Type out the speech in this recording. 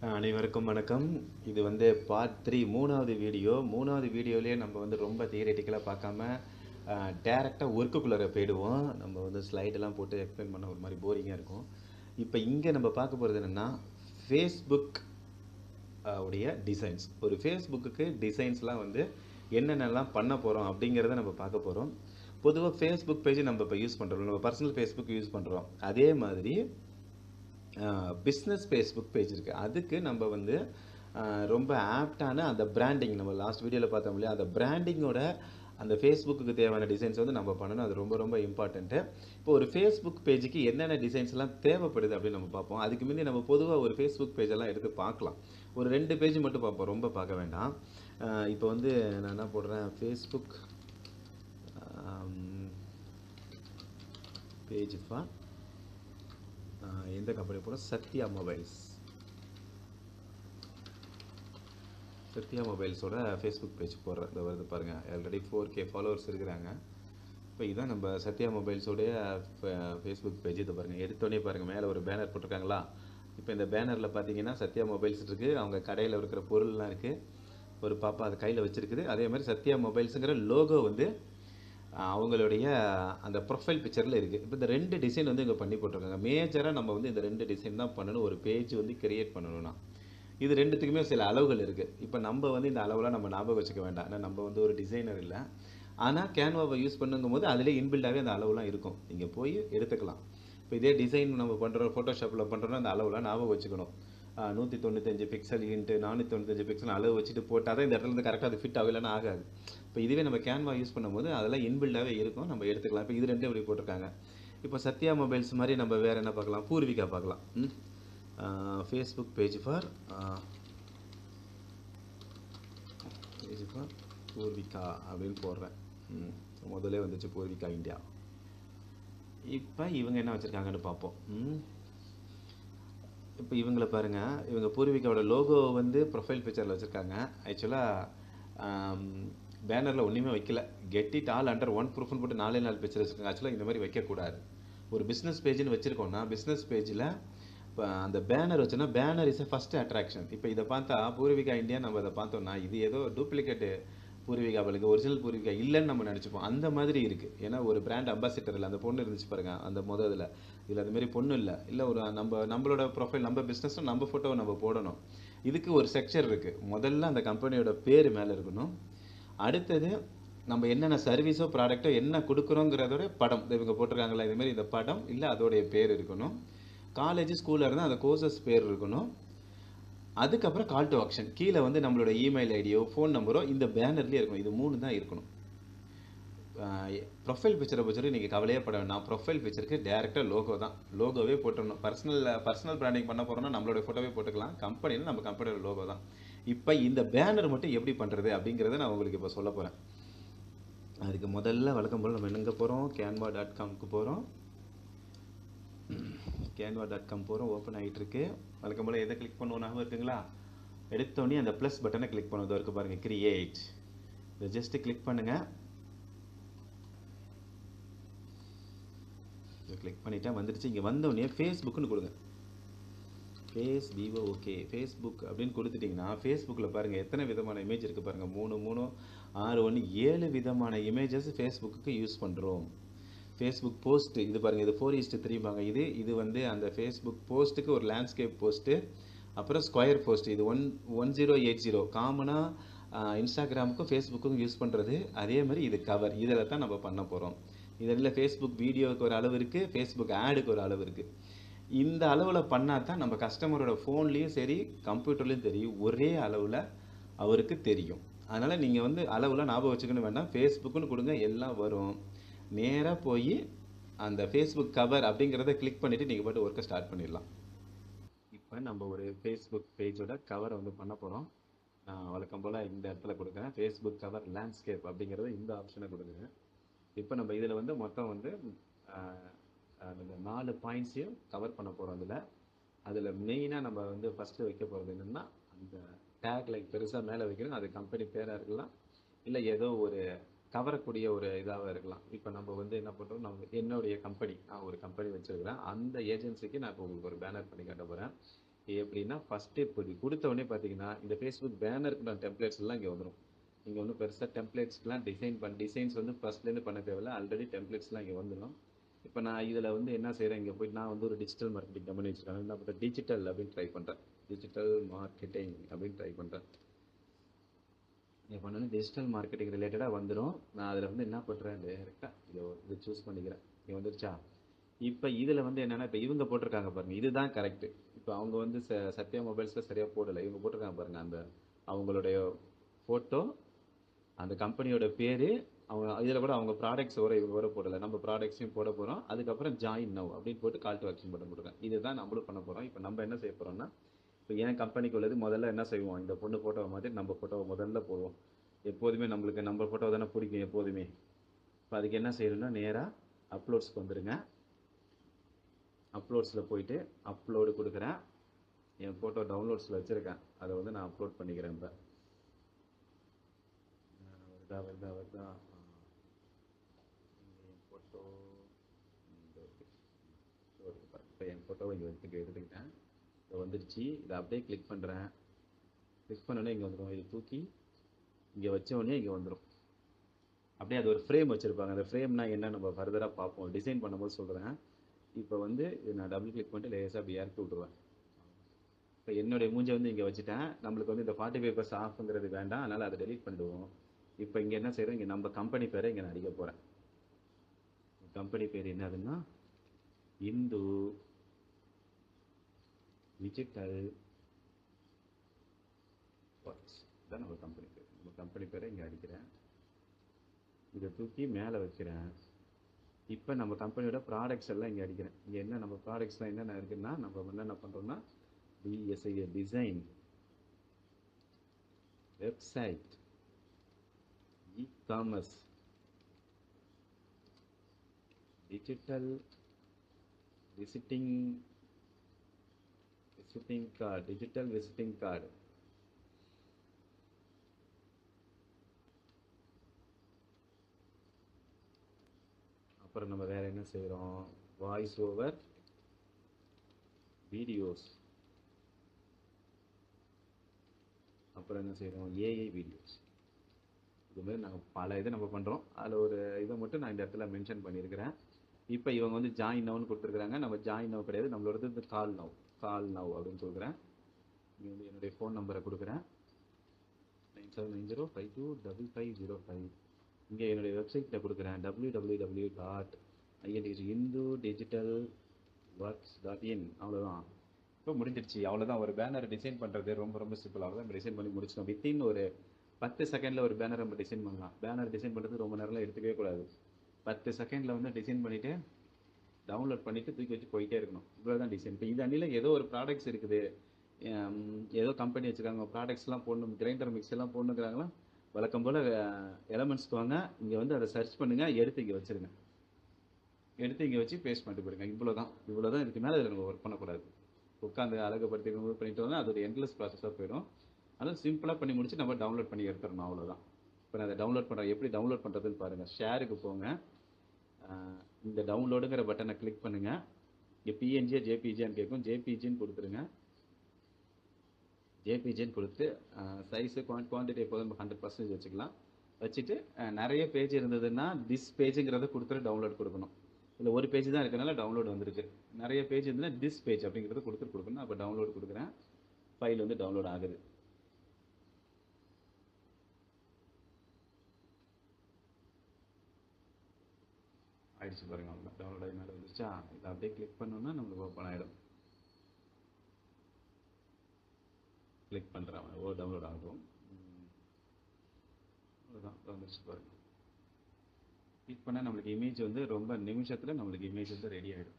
அனைவருக்கும் வணக்கம். இது வந்து பார்ட் 3 மூணாவது வீடியோ. மூணாவது வீடியோலயே நம்ம வந்து ரொம்ப தியரிட்டிக்கலா பார்க்காம டைரக்ட்டா ஒர்க்குக்குள்ளார போயிடுவோம். நம்ம வந்து ஸ்லைடெல்லாம் போட்டு எக்ஸ்பிளைன் பண்ண ஒரு மாரி போரிங்கா இருக்கும். இப்ப இங்க நம்ம பார்க்க போறது என்னன்னா, Facebook உடைய டிசைன்ஸ். ஒரு Facebookக்கு டிசைன்ஸ்லாம் வந்து என்னென்னலாம் பண்ண போறோம் அப்படிங்கிறத நம்ம பார்க்க போறோம். பொதுவா Facebook பேஜ் நம்ம இப்ப யூஸ் பண்றோம். நம்ம பர்சனல் Facebook யூஸ் பண்றோம். அதே மாதிரி பிஸ்னஸ் ஃபேஸ்புக் பேஜ் இருக்குது. அதுக்கு நம்ம வந்து ரொம்ப ஆப்டான அந்த பிராண்டிங் நம்ம லாஸ்ட் வீடியோவில் பார்த்தோம் இல்லையா, அந்த பிராண்டிங்கோட அந்த ஃபேஸ்புக்கு தேவையான டிசைன்ஸ் வந்து நம்ம பண்ணணும். அது ரொம்ப ரொம்ப இம்பார்ட்டண்ட்டு. இப்போ ஒரு ஃபேஸ்புக் பேஜுக்கு என்னென்ன டிசைன்ஸ்லாம் தேவைப்படுது அப்படின்னு நம்ம பார்ப்போம். அதுக்கு முந்தி நம்ம பொதுவாக ஒரு ஃபேஸ்புக் பேஜெல்லாம் எடுத்து பார்க்கலாம். ஒரு 2 பேஜ் மட்டும் பார்ப்போம், ரொம்ப பார்க்க வேண்டாம். இப்போ வந்து நான் என்ன போடுறேன், ஃபேஸ்புக் பேஜ் ஃபார் எந்த கம்பெனி போடுறோம், சத்யா மொபைல்ஸ். சத்யா மொபைல்ஸோட ஃபேஸ்புக் பேஜ் போடுறேன். இந்த வருது பாருங்கள், ஆல்ரெடி 4K ஃபாலோவர்ஸ் இருக்கிறாங்க. இப்போ இதுதான் நம்ம சத்யா மொபைல்ஸோடைய ஃபேஸ்புக் பேஜ். இதை பாருங்கள், எடுத்தோடனே பாருங்கள், மேலே ஒரு பேனர் போட்டிருக்காங்களா. இப்போ இந்த பேனரில் பார்த்தீங்கன்னா சத்யா மொபைல்ஸ் இருக்குது, அவங்க கடையில் இருக்கிற பொருள்லாம் இருக்குது, ஒரு பாப்பா அது கையில் வச்சுருக்குது. அதே மாதிரி சத்யா மொபைல்ஸுங்கிற லோகோ வந்து அவங்களுடைய அந்த ப்ரொஃபைல் பிக்சரில் இருக்குது. இப்போ இந்த 2 டிசைன் வந்து இங்கே பண்ணி போட்டிருக்காங்க. மேஜராக நம்ம வந்து இந்த 2 டிசைன் தான் பண்ணணும் ஒரு பேஜ் வந்து கிரியேட் பண்ணணும்னா. இது 2த்துக்குமே சில அளவுகள் இருக்குது. இப்போ நம்ம வந்து இந்த அளவுலாம் நம்ம ஞாபகம் வச்சுக்க வேண்டாம், ஏன்னா நம்ம வந்து ஒரு டிசைனர் இல்லை. ஆனால் கேன்வாவை யூஸ் பண்ணுங்கும் போது அதிலே இன்பில்டாகவே அந்த அளவுலாம் இருக்கும், நீங்கள் போய் எடுத்துக்கலாம். இப்போ இதே டிசைன் நம்ம பண்ணுறோம், ஃபோட்டோஷாப்பில் பண்ணுறோன்னா அந்த அளவுலாம் ஞாபகம் வச்சுக்கணும். 195 பிக்சல் இன்ட்டு 495 பிக்சல் அளவு வச்சுட்டு போட்டால் தான் இந்த இடத்துல இருந்து கரெக்டாக அது ஃபிட் ஆகலைன்னா ஆகாது. இப்போ இதுவே நம்ம கேன்வா யூஸ் பண்ணும்போது அதெல்லாம் இன்பில்டாகவே இருக்கும், நம்ம எடுத்துக்கலாம். இப்போ இது 2 இப்படி போட்டிருக்காங்க. இப்போ சத்யா மொபைல்ஸ் மாதிரி நம்ம வேறு என்ன பார்க்கலாம், பூர்விகா பார்க்கலாம். ஃபேஸ்புக் பேஜ் ஃபார் பூர்விகா அப்படின்னு போடுறேன். முதல்ல வந்துச்சு பூர்விகா இந்தியா. இப்போ இவங்க என்ன வச்சுருக்காங்கன்னு பார்ப்போம். இப்போ இவங்கள பாருங்கள், இவங்க பூர்விகாவோட லோகோ வந்து ப்ரொஃபைல் பிக்சரில் வச்சுருக்காங்க. ஆக்சுவலாக பேனரில் ஒன்றுமே வைக்கல, get it all under one ப்ரூஃப்னு போட்டு 4 பிக்சர் வச்சுருக்காங்க. ஆக்சுவலாக இந்த மாதிரி வைக்கக்கூடாது. ஒரு பிஸ்னஸ் பேஜ்னு வச்சுருக்கோன்னா பிஸ்னஸ் பேஜில் இப்போ அந்த பேனர் வச்சோன்னா பேனர் இஸ் ஃபஸ்ட்டு அட்ராக்ஷன். இப்போ இதை பார்த்தா பூர்விகா இந்தியா நம்ம இதை பார்த்தோம்னா இது ஏதோ டூப்ளிகேட்டு பூர்விகா பலுக்கு, ஒரிஜினல் பூர்விகா இல்லைன்னு நம்ம நினச்சிப்போம். அந்த மாதிரி இருக்குது. ஏன்னா ஒரு பிராண்ட் அம்பாசிடர் இல்லை, அந்த பொண்ணு இருந்துச்சு பாருங்கள் அந்த இதில். இதில் அதுமாரி பொண்ணு இல்லை ஒரு நம்மளோட ப்ரொஃபைல், நம்ம பிஸ்னஸும் நம்ம ஃபோட்டோவை நம்ம போடணும். இதுக்கு ஒரு செக்ஷன் இருக்குது. முதல்ல அந்த கம்பெனியோட பேர் மேலே இருக்கணும். அடுத்தது நம்ம என்னென்ன சர்வீஸோ ப்ராடக்ட்டோ என்ன கொடுக்குறோங்கிறதோட படம் இவங்க போட்டிருக்காங்களா இதுமாரி இந்த படம் இல்லை அதோடைய பேர் இருக்கணும். காலேஜ் ஸ்கூலில் இருந்தால் அந்த கோர்சஸ் பேர் இருக்கணும். அதுக்கப்புறம் கால் டு ஆக்ஷன் கீழே வந்து நம்மளோட இமெயில் ஐடியோ ஃபோன் நம்பரோ இந்த பேனர்லேயே இருக்கணும். இது 3 தான் இருக்கணும். ப்ரொஃபைல் பிக்சரை பற்றி நீங்கள் கவலையே பட வேண்டாம். ப்ரொஃபைல் பிக்சருக்கு டேரெக்டாக லோகோ தான், லோகோவே போட்டுடணும். பர்சனல் பிராண்டிங் பண்ண போகிறோம்னா நம்மளோட ஃபோட்டோவே போட்டுக்கலாம். கம்பெனியில் நம்ம கம்பெனியோட லோகோ தான். இப்போ இந்த பேனர் மட்டும் எப்படி பண்ணுறது அப்படிங்கிறத நான் உங்களுக்கு இப்போ சொல்ல போகிறேன். அதுக்கு முதல்ல வழக்கம் போல் நம்ம எங்கே போகிறோம், canva.comக்கு போகிறோம். canva.com போகிறோம், ஓப்பன் ஆகிட்டு இருக்கு. வழக்கம் போல் எதை கிளிக் பண்ணுவோம் ஞாபகம் இருக்குங்களா, எடுத்தோடனே அந்த ப்ளஸ் பட்டனை கிளிக் பண்ணுவது இருக்குது பாருங்கள், கிரியேட். இதை ஜஸ்ட்டு கிளிக் பண்ணுங்கள். இதை கிளிக் பண்ணிட்டா வந்துடுச்சு. இங்கே வந்தோடனே ஃபேஸ்புக்குன்னு கொடுங்க. ஓகே ஃபேஸ்புக் அப்படின்னு கொடுத்துட்டிங்கன்னா ஃபேஸ்புக்கில் பாருங்கள் எத்தனை விதமான இமேஜ் இருக்குது பாருங்கள். 3 3 6 1 7 விதமான இமேஜஸ் ஃபேஸ்புக்கு யூஸ் பண்ணுறோம். ஃபேஸ்புக் போஸ்ட் இது பாருங்கள், இது 4:3 பாங்க. இது வந்து அந்த ஃபேஸ்புக் போஸ்ட்டுக்கு ஒரு லேண்ட்ஸ்கேப் போஸ்ட்டு, அப்புறம் ஸ்கொயர் போஸ்ட். இது 1080 காமனாக இன்ஸ்டாகிராமுக்கும் ஃபேஸ்புக்கும் யூஸ் பண்ணுறது. அதே மாதிரி இது கவர், இதில் தான் நம்ம பண்ண போகிறோம். இதில் ஃபேஸ்புக் வீடியோவுக்கு ஒரு அளவு இருக்குது, ஃபேஸ்புக் ஆடுக்கு ஒரு அளவு இருக்குது. இந்த அளவில் பண்ணால் தான் நம்ம கஸ்டமரோட ஃபோன்லேயும் சரி கம்ப்யூட்டர்லேயும் தெரியும், ஒரே அளவில் அவருக்கு தெரியும். அதனால் நீங்கள் வந்து அளவுலாம் ஞாபகம் வச்சுக்கணும் வேண்டாம், ஃபேஸ்புக்குன்னு கொடுங்க எல்லாம் வரும். நேராக போய் அந்த ஃபேஸ்புக் கவர் அப்படிங்கிறத கிளிக் பண்ணிவிட்டு நீங்கள் பாட்டு ஒர்க்கை ஸ்டார்ட் பண்ணிடலாம். இப்போ நம்ம ஒரு ஃபேஸ்புக் பேஜோட கவரை வந்து பண்ண போகிறோம். வழக்கம் போல் இந்த இடத்துல கொடுக்குறேன், ஃபேஸ்புக் கவர் லேண்ட்ஸ்கேப் அப்படிங்கிறத இந்த ஆப்ஷனை கொடுக்குறேன். இப்போ நம்ம இதில் வந்து மொத்தம் வந்து அந்த 4 பாயிண்ட்ஸையும் கவர் பண்ண போகிறோம். அதில் மெயினாக நம்ம வந்து ஃபஸ்ட்டு வைக்க போகிறது என்னென்னா, அந்த டேக் லைக் பெருசாக மேலே வைக்கணும். அது கம்பெனி பேராக இருக்கலாம், இல்லை ஏதோ ஒரு கவரக்கூடிய ஒரு இதாக இருக்கலாம். இப்போ நம்ம வந்து என்ன பண்ணுறோம், என்னுடைய கம்பெனி, நான் ஒரு கம்பெனி வச்சுருக்கிறேன், அந்த ஏஜென்சிக்கு நான் இப்போ உங்களுக்கு ஒரு பேனர் பண்ணி காட்ட போகிறேன். எப்படின்னா ஃபர்ஸ்ட் இப்போ கொடுத்த உடனே பார்த்தீங்கன்னா இந்த ஃபேஸ்புக் பேனருக்கு டெம்ப்ளேட்ஸ் எல்லாம் இங்கே வந்துடும். இங்கே ஒன்றும் பெருசாக டெம்ப்ளேட்ஸ்லாம் டிசைன்ஸ் வந்து ஃபர்ஸ்ட்லேருந்து பண்ண தேவையில்ல, ஆல்ரெடி டெம்ப்ளேட்ஸ்லாம் இங்கே வந்துடும். இப்போ நான் இதில் வந்து என்ன செய்கிறேன், இங்கே போய் நான் வந்து ஒரு டிஜிட்டல் மார்க்கெட்டிங் கம்பெனி வச்சுருக்கேன். என்ன பண்ணுறேன், டிஜிட்டல் அப்படின்னு ட்ரை பண்ணுறேன். டிஜிட்டல் மார்க்கெட்டிங் அப்படின்னு ட்ரை பண்ணுறேன். இப்போ வந்து டிஜிட்டல் மார்க்கெட்டிங் ரிலேட்டடாக வந்துடும். நான் அதில் வந்து என்ன பண்ணுறேன், டேரெக்டாக இதை சூஸ் பண்ணிக்கிறேன். இங்கே வந்துருச்சா. இப்போ இதில் வந்து என்னென்னா, இப்போ இவங்க போட்டிருக்காங்க பாருங்கள், இதுதான் கரெக்டு. இப்போ அவங்க வந்து சத்யா மொபைல்ஸில் சரியாக போடலை. இவங்க போட்டிருக்காங்க பாருங்கள், அந்த அவங்களுடைய ஃபோட்டோ, அந்த கம்பெனியோட பேர், அவங்க இதில் கூட அவங்க ப்ராடக்ட்ஸ் இவங்க வர போடலை. நம்ம ப்ராடக்ட்ஸையும் போட போகிறோம். அதுக்கப்புறம் ஜாயின் நவ் அப்படின்னு போட்டு கால் டு ஆக்ஷன் பட்டன் போட்டுருக்கேன். இதுதான் நம்மளும் பண்ண போகிறோம். இப்போ நம்ம என்ன செய்ய போகிறோம்னா, இப்போ என் கம்பெனிக்கு உள்ளது முதல்ல என்ன செய்வோம், இந்த பொண்ணு ஃபோட்டோவை மாதிரி நம்ம ஃபோட்டோவை முதல்ல போடுவோம். எப்போதுமே நம்மளுக்கு நம்ம ஃபோட்டோ தானே பிடிக்கும் எப்போதுமே. இப்போ அதுக்கு என்ன செய்யணும்னா, நேராக அப்லோட்ஸ்க்கு வந்துடுங்க. அப்லோட்ஸில் போயிட்டு அப்லோடு கொடுக்குறேன். என் ஃபோட்டோ டவுன்லோட்ஸில் வச்சுருக்கேன், அதை வந்து நான் அப்லோட் பண்ணிக்கிறேன். இப்போ வருதா என் ஃபோட்டோ இப்போ என் ஃபோட்டோவை இங்கே எடுத்துக்கிட்டேன். இப்போ வந்துடுச்சு. இதை அப்படியே கிளிக் பண்ணுறேன். கிளிக் பண்ணோடனே இங்கே வந்துடும். இது தூக்கி இங்கே வச்ச உடனே இங்கே வந்துடும். அப்படியே அது ஒரு ஃப்ரேம் வச்சுருப்பாங்க. அந்த ஃப்ரேம்னா என்ன நம்ம ஃபர்தராக பார்ப்போம், டிசைன் பண்ணும்போது சொல்கிறேன். இப்போ வந்து நான் டபுள் கிளிக் பண்ணிட்டு லேசாக அப்படி இறக்கி விட்ருவேன். இப்போ என்னுடைய மூஞ்சை வந்து இங்கே வச்சுட்டேன். நம்மளுக்கு வந்து இந்த 45% ஆஃப்ங்கிறது வேண்டாம், அதனால் அதை டெலீட் பண்ணிடுவோம். இப்போ இங்கே என்ன செய்கிறோம், இங்கே நம்ம கம்பெனி பேரை இங்கே நான் அடிக்க போகிறேன். கம்பெனி பேர் என்னதுன்னா, இந்து டிஜிட்டல் ஒர்க்ஸ் தான் நம்ம கம்பெனி பேர். நம்ம கம்பெனி பேரை இங்கே அடிக்கிறேன். இதை தூக்கி மேலே வைக்கிறேன். இப்போ நம்ம கம்பெனியோட ப்ராடக்ட்ஸ் எல்லாம் இங்கே அடிக்கிறேன். இங்கே என்ன நம்ம ப்ராடக்ட்ஸ்லாம் என்னென்ன இருக்குன்னா, நம்ம வந்து என்ன பண்ணுறோம்னா, TSI design, website, e-commerce, digital visiting card, digital visiting card, அப்புறம் நம்ம வேற என்ன செய்கிறோம், வாய்ஸ் ஓவர் வீடியோஸ், அப்புறம் என்ன செய்கிறோம், ஏஐ வீடியோஸ். இது மாதிரி நாங்கள் பல இதை நம்ம பண்ணுறோம். அதில் ஒரு இதை மட்டும் நான் இந்த இடத்துல மென்ஷன் பண்ணியிருக்கிறேன். இப்போ இவங்க வந்து ஜாயின் நவ்னு கொடுத்துருக்குறாங்க. நம்ம ஜாயின் நவ் கிடையாது, நம்மளோடது இந்த கால் நவ் அப்படின்னு கொடுக்குறேன். இங்கே வந்து என்னுடைய ஃபோன் நம்பரை கொடுக்குறேன், 9790525505. இங்கே என்னுடைய வெப்சைட்டில் கொடுக்குறேன், www.hindudigitalworks.in. அவ்வளோதான். இப்போ முடிஞ்சிடுச்சு. அவ்வளோதான். ஒரு பேனர் டிசைன் பண்ணுறது ரொம்ப ரொம்ப சிம்பிள். அவ்வளோதான், டிசைன் பண்ணி முடிச்சிட்டோம். வித்தின் ஒரு 10 செகண்டில் ஒரு பேனர் நம்ம டிசைன் பண்ணலாம். பேனர் டிசைன் பண்ணுறது ரொம்ப நேரம்லாம் எடுத்துக்கவே கூடாது. 10 செகண்டில் வந்து டிசைன் பண்ணிவிட்டு டவுன்லோட் பண்ணிவிட்டு தூக்கி வச்சு போயிட்டே இருக்கணும். இவ்வளோ தான் டிசைன். இப்போ இது அன்னியில் ஏதோ ஒரு ப்ராடக்ட்ஸ் இருக்குது, ஏதோ கம்பெனி வச்சுருக்காங்க, ப்ராடக்ட்ஸ்லாம் போடணும், கிரைண்டர் மிக்ஸ் எல்லாம் போடணுங்கிறாங்களா, வழக்கம் போல் எலமெண்ட்ஸ்க்கு வாங்க, இங்கே வந்து அதை சர்ச் பண்ணுங்கள், எடுத்து இங்கே வச்சுருங்க. எடுத்து இங்கே வச்சு பேஸ்ட் பண்ணிட்டு போயிருங்க. இவ்வளோ தான் இதுக்கு மேலே இதில் நம்ம ஒர்க் பண்ணக்கூடாது. உட்காந்து அழகுப்படுத்தி ரிமூவ் பண்ணிட்டு வந்தால் அது ஒரு எண்ட்லெஸ் ப்ராசஸாக போயிடும். அதனால் சிம்பிளாக பண்ணி முடிச்சு நம்ம டவுன்லோட் பண்ணி எடுத்துடணும். அவ்வளோதான். இப்போ நான் அதை டவுன்லோட் பண்ணுறேன். எப்படி டவுன்லோட் பண்ணுறதுன்னு பாருங்கள். ஷேருக்கு போங்க, இந்த டவுன்லோடுங்கிற பட்டனை கிளிக் பண்ணுங்கள். இங்கே பிஎன்ஜியா ஜேபிஜின்னு கேட்கும், ஜேபிஜின்னு கொடுத்துருங்க. ஜேபிஜின்னு கொடுத்து சைஸு குவான்டிட்டி எப்போதும் 100% வச்சுக்கலாம். வச்சுட்டு நிறைய பேஜ் இருந்ததுன்னா திஸ் பேஜுங்கிறத கொடுத்துட்டு டவுன்லோட் கொடுக்கணும். இல்லை ஒரு பேஜ் தான் இருக்கனால டவுன்லோட் வந்திருக்கு. நிறைய பேஜ் இருந்ததுன்னா திஸ் பேஜ் அப்படிங்கிறத கொடுக்கணும். அப்போ டவுன்லோட் கொடுக்குறேன். ஃபைல் வந்து டவுன்லோட் ஆகுது. ஆயிடுச்சு பாருங்க. அவ்வளோ டவுன்லோட் ஆகி மேலே வந்துருச்சா. இதை அப்படியே கிளிக் பண்ணோன்னா நம்மளுக்கு ஓப்பன் ஆகிடும். கிளிக் பண்ணுறேன், டவுன்லோட் ஆகும். அவ்வளோதான், வந்துருச்சு பாருங்கள். கிளிக் பண்ணால் நம்மளுக்கு இமேஜ் வந்து ரொம்ப நிமிஷத்தில் நம்மளுக்கு இமேஜ் வந்து ரெடி ஆகிடும்.